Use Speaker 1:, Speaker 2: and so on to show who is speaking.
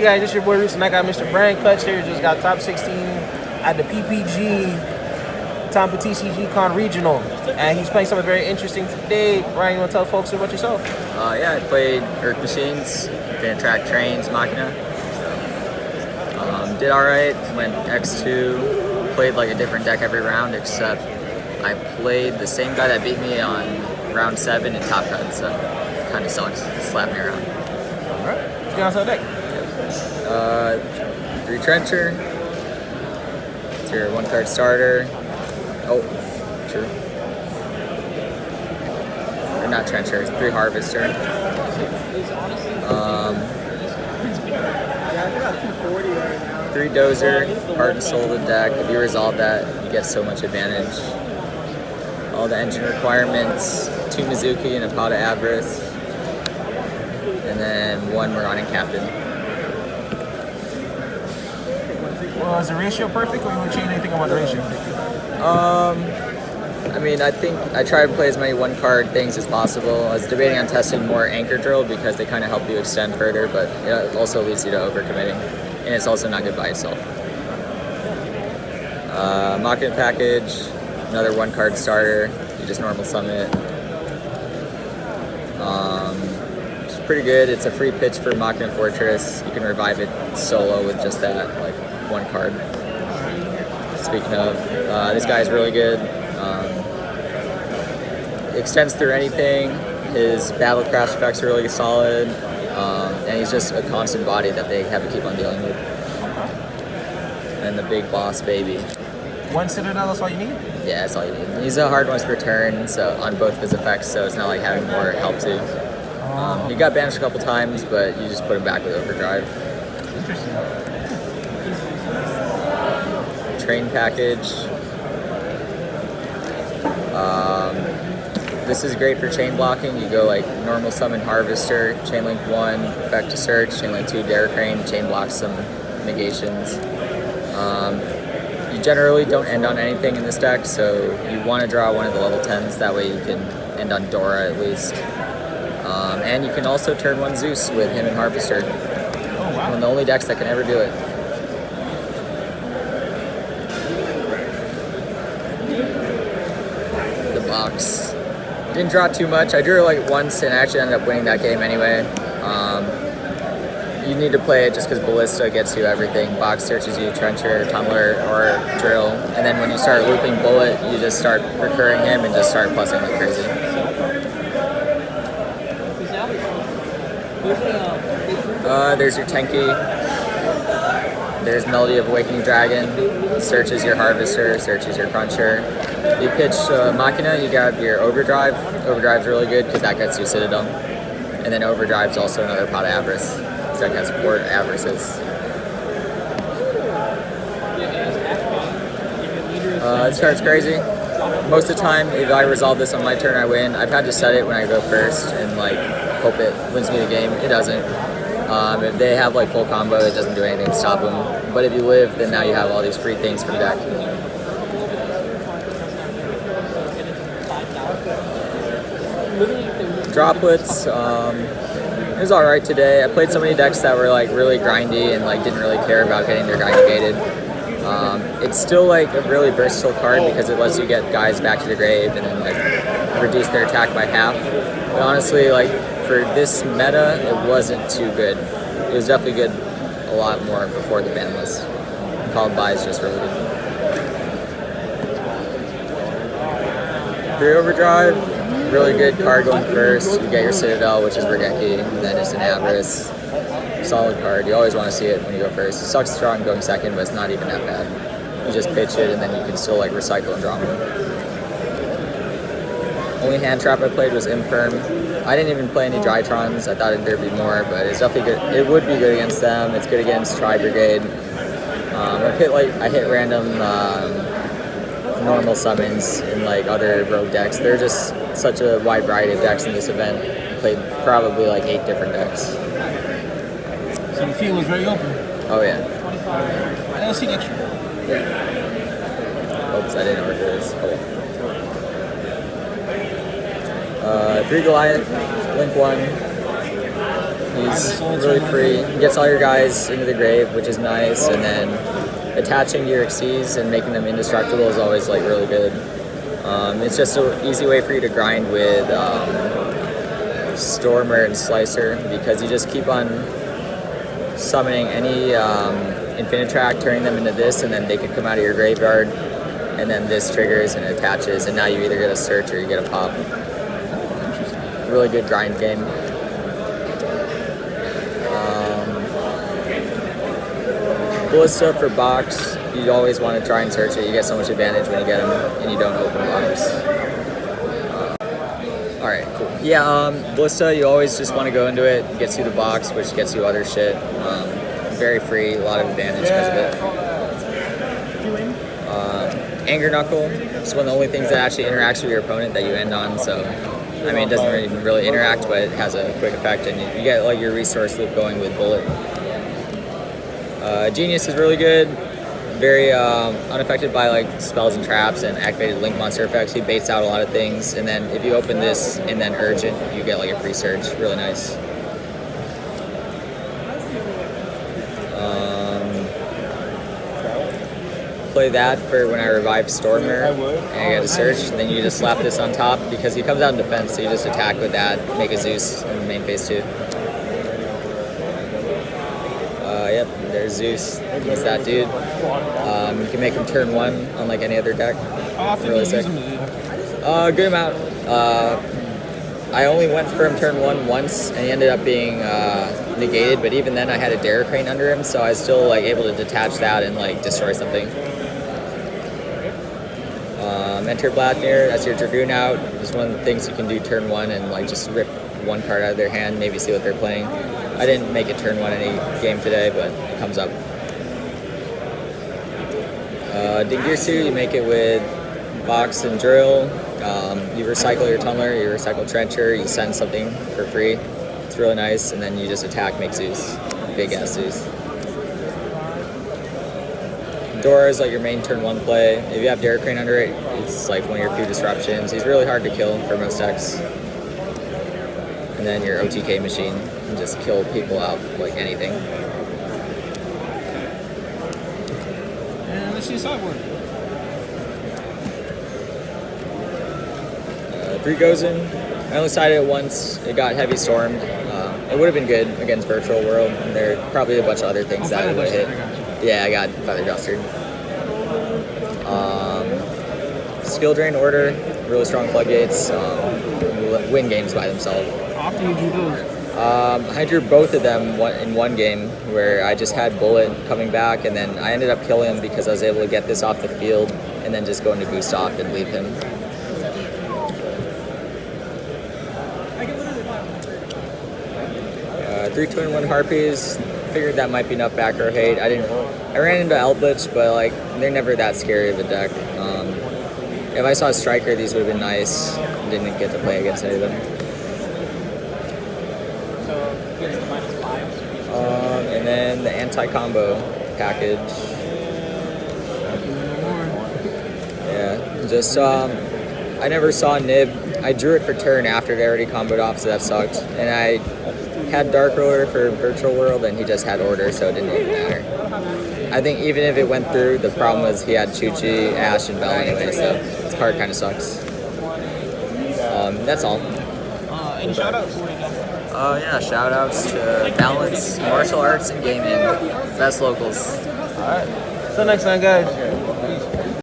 Speaker 1: guys, this is your boy Roots, and I got Mr. Brian Kutz here. Just got top 16 at the PPG Tampa TCGCon Regional, and he's playing something very interesting today. Brian, you want to tell folks about yourself?
Speaker 2: Yeah, I played Earth Machines, Infinitrack Trains, Machina. Did alright, went X2, played like a different deck every round, except I played the same guy that beat me on round 7 in Top Gun, so kind of sucks. Slapped me around.
Speaker 1: Alright, let's get on to the deck.
Speaker 2: 3 Trencher. It's your 1-card starter. Oh, true. Or not Trencher, 3 Harvester. 3 Dozer, heart and soul of the deck. If you resolve that, you get so much advantage. All the engine requirements, 2 Mizuki and a pot of Avarice. And then 1 Marauder Captain.
Speaker 1: Well, is the ratio perfect, or you want to change anything about the ratio?
Speaker 2: I mean, I think I try to play as many 1-card things as possible. I was debating on testing more Anchor Drill because they kind of help you extend further, but it also leads you to overcommitting. And it's also not good by itself. Machina package, another 1-card starter. You just normal summon it. It's pretty good. It's a free pitch for Machina Fortress. You can revive it solo with just that, like 1 card. Speaking of, this guy is really good. Extends through anything. His battle crash effects are really solid. And he's just a constant body that they have to keep on dealing with. And the big boss baby.
Speaker 1: 1 Citadel, that's all you need?
Speaker 2: Yeah, that's all you need. He's a hard once per turn, so on both of his effects, so it's not like having more help too. He got banished a couple times, but you just put him back with Overdrive.
Speaker 1: Interesting.
Speaker 2: Train package. This is great for chain blocking. You go like normal summon Harvester, chain link 1, effect to search, chain link 2, Dare Crane, chain blocks some negations. You generally don't end on anything in this deck, so you want to draw one of the level 10s, that way you can end on Dora at least. And you can also turn 1 Zeus with him and Harvester.
Speaker 1: Oh, wow.
Speaker 2: One of the only decks that can ever do it. The box. Didn't draw too much. I drew like once and actually ended up winning that game anyway. You need to play it just because Ballista gets you everything. Box searches you, Trencher, Tunneler, or Drill. And then when you start looping Bullet, you just start recurring him and just start plussing like crazy. There's your Tenki. There's Melody of Awakening Dragon. Searches your Harvester, searches your Cruncher. You pitch Machina, you got your Overdrive. Overdrive's really good because that gets you Citadel. And then Overdrive's also another pot of Avarice. So that has 4 Avarices. This card's crazy. Most of the time, if I resolve this on my turn, I win. I've had to set it when I go first and like hope it wins me the game. It doesn't. If they have like full combo, it doesn't do anything to stop them. But if you live, then now you have all these free things from the deck. Droplets. It was alright today. I played so many decks that were like really grindy and like didn't really care about getting their guy negated. It's still like a really versatile card because it lets you get guys back to the grave and then like reduce their attack by half. But honestly, like for this meta, it wasn't too good. It was definitely good a lot more before the ban list. Called by is just really good. 3 Overdrive. Really good card going first. You get your Citadel, which is Regeki, and then it's an Avarice. Solid card. You always want to see it when you go first. It sucks strong going second, but it's not even that bad. You just pitch it, and then you can still like recycle and draw more. Only hand trap I played was Infirm. I didn't even play any Drytrons. I thought there'd be more, but it's definitely good. It would be good against them. It's good against Tri Brigade. I hit random normal summons in like other rogue decks. They're just such a wide variety of decks in this event. I played probably like 8 different decks.
Speaker 1: So the field was very open.
Speaker 2: Oh yeah.
Speaker 1: I don't see extra.
Speaker 2: Yeah. Oops, I didn't know where it is. Oh. 3 Goliath, Link 1. He's really free. He gets all your guys into the grave, which is nice, and then attaching to your Xyz and making them indestructible is always like really good. It's just an easy way for you to grind with Stormer and Slicer, because you just keep on summoning any Infinitrack, turning them into this, and then they can come out of your graveyard, and then this triggers and attaches, and now you either get a search or you get a pop. Really good grind game. Ballista for box, you always want to try and search it. You get so much advantage when you get them and you don't open box. Alright, cool. Yeah, Ballista, you always just want to go into it. It gets you the box, which gets you other shit. Very free, a lot of advantage because of it. Anger Knuckle is one of the only things that actually interacts with your opponent that you end on, so I mean, it doesn't really interact, but it has a quick effect, and you get like your resource loop going with Bullet. Genius is really good, very unaffected by like spells and traps and activated link monster effects. He baits out a lot of things, and then if you open this and then Urgent, you get like a free search. Really nice. Play that for when I revive Stormer and I get a search, and then you just slap this on top because he comes out in defense, so you just attack with that, make a Zeus in the main phase 2. Yep, there's Zeus. He's that dude. You can make him turn 1 unlike any other deck. Really sick. Good amount. I only went for him turn 1 once, and he ended up being negated, but even then I had a Dare Crane under him, so I was still like able to detach that and like destroy something. Enter Blathnir, that's your Dragoon out. It's one of the things you can do turn 1 and like just rip one card out of their hand, maybe see what they're playing. I didn't make it turn 1 any game today, but it comes up. Dingirsu, you make it with Box and Drill. You recycle your Tunneler, you recycle Trencher, you send something for free. It's really nice, and then you just attack, make Zeus. Big ass Zeus. Dora is like your main turn 1 play. If you have Dare Crane under it, it's like one of your few disruptions. He's really hard to kill for most decks. And then your OTK machine can just kill people out like anything.
Speaker 1: And let's see sideboard.
Speaker 2: 3 goes in. I only sided it once. It got heavy stormed. It would have been good against Virtual World. And there are probably a bunch of other things that would hit. Yeah, I got Feather Duster. Skill Drain Order, really strong floodgates. Win games by themselves.
Speaker 1: How often do you do those?
Speaker 2: I drew both of them in one game where I just had Bullet coming back, and then I ended up killing him because I was able to get this off the field and then just go into boost off and leave him. 3 2-1 Harpies. Figured that might be enough back row hate. I ran into Eldritch, but like they're never that scary of a deck. If I saw a Striker, these would have been nice. Didn't get to play against any of them. And then the anti-combo package. Yeah, just I never saw Nib. I drew it for turn after it already comboed off, so that sucked. And I had Dark Order for Virtual World, and he just had Order, so it didn't even matter. I think even if it went through, the problem was he had Chuchi, Ash, and Bell anyway, so this card kind of sucks. That's all.
Speaker 1: Any shoutouts?
Speaker 2: Yeah, shoutouts to Balance, Martial Arts, and Gaming. Best locals.
Speaker 1: Alright. Till next time, guys.